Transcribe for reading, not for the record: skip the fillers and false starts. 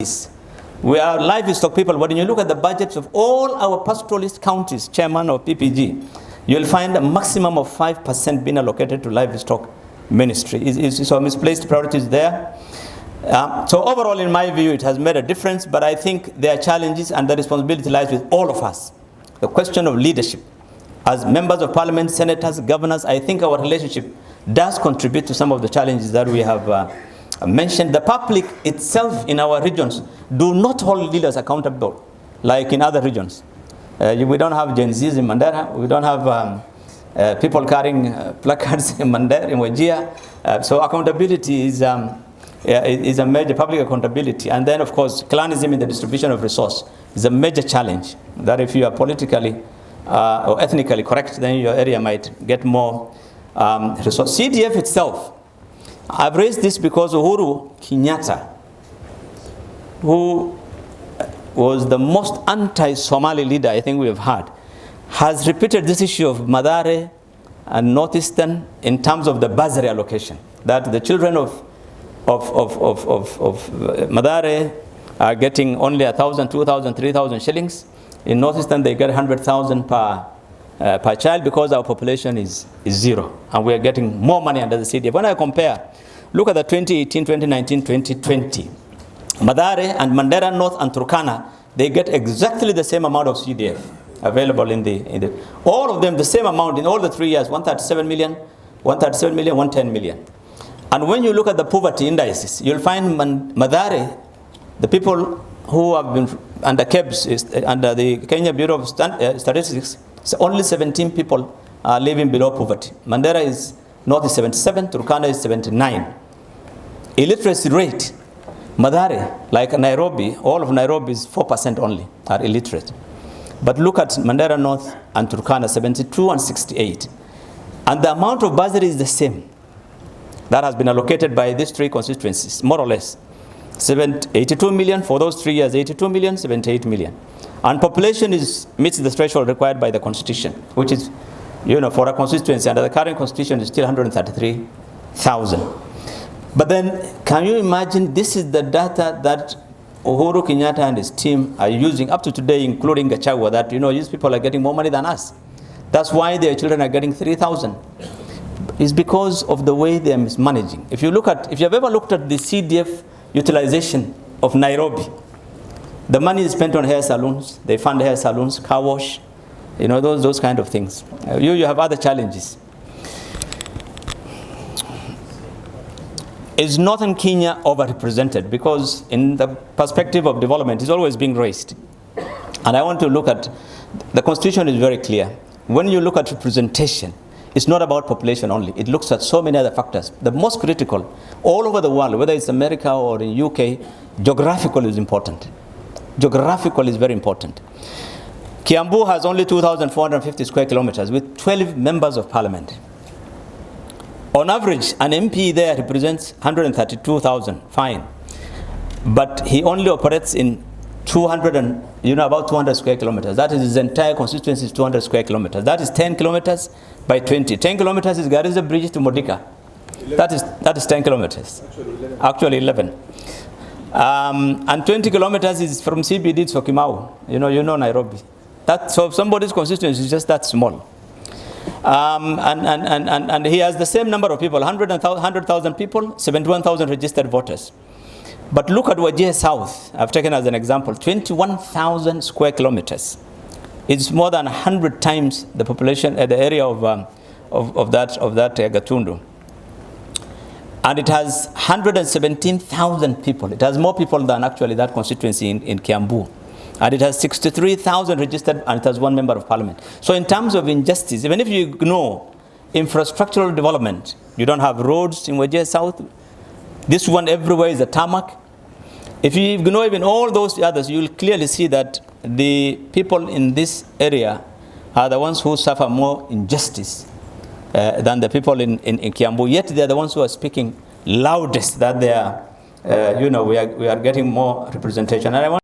We are livestock people. When you look at the budgets of all our pastoralist counties, chairman of PPG, you'll find a maximum of 5% being allocated to livestock ministry. So misplaced priorities there. So overall, in my view, it has made a difference, but I think there are challenges and the responsibility lies with all of us. The question of leadership. As members of parliament, senators, governors, I think our relationship does contribute to some of the challenges that we have mentioned. The public itself in our regions do not hold leaders accountable like in other regions. We don't have Gen Zs in Mandera. We don't have people carrying placards in Mandera, in Wajir. So accountability is a major public accountability. And then, of course, clanism in the distribution of resource is a major challenge that if you are politically or ethnically correct, then your area might get more resource. CDF itself, I've raised this because Uhuru Kenyatta, who was the most anti-Somali leader I think we have had, has repeated this issue of Madare and Northeastern in terms of the bursary allocation, that the children of Madare are getting only 1,000, 2,000, 3,000 shillings. In Northeastern, they get 100,000 per child because our population is zero, and we are getting more money under the CDF. When I compare, look at the 2018, 2019, 2020. Madare and Mandera North and Turkana, they get exactly the same amount of CDF available in the all of them the same amount in all the 3 years, 137 million, 137 million, 110 million. And when you look at the poverty indices, you'll find Madare, the people who have been under KEBS, under the Kenya Bureau of Statistics, only 17 people are living below poverty. Mandera is North is 77, Turkana is 79. Illiteracy rate, Madare, like Nairobi, all of Nairobi is 4% only are illiterate. But look at Mandera North and Turkana, 72 and 68. And the amount of bursary is the same. That has been allocated by these three constituencies, more or less. 82 million for those 3 years, 82 million, 78 million. And population meets the threshold required by the constitution, which is, for a constituency under the current constitution is still 133,000. But then, can you imagine, this is the data that Uhuru Kenyatta and his team are using up to today, including Gachagua, that, these people are getting more money than us. That's why their children are getting 3,000. It's because of the way they are mismanaging. If you have ever looked at the CDF utilization of Nairobi, the money is spent on hair salons. They fund hair salons, car wash, those kind of things. You have other challenges. Is Northern Kenya overrepresented? Because in the perspective of development, it's always being raised. And I want to look at, the constitution is very clear. When you look at representation, it's not about population only. It looks at so many other factors. The most critical, all over the world, whether it's America or in UK, geographical is important. Geographical is very important. Kiambu has only 2,450 square kilometers with 12 members of parliament. On average, an MP there represents 132,000, fine. But he only operates in about 200 square kilometers. That is his entire constituency is 200 square kilometers. That is 10 kilometers by 20. 10 kilometers is Garissa Bridge to Modika. That is 10 kilometers. Actually 11. And 20 kilometers is from CBD to Sokimau. You know Nairobi. So somebody's constituency is just that small. And he has the same number of people, 100,000 people, 71,000 registered voters. But look at Wajir South, I've taken as an example, 21,000 square kilometers. It's more than 100 times the population at the area of that Gatundu. And it has 117,000 people. It has more people than actually that constituency in Kiambu. And it has 63,000 registered, and it has one member of parliament. So in terms of injustice, even if you ignore infrastructural development, you don't have roads in Wajir South. This one everywhere is a tarmac. If you ignore even all those others, you will clearly see that the people in this area are the ones who suffer more injustice than the people in Kiambu. Yet they are the ones who are speaking loudest that they are, we are getting more representation. And I want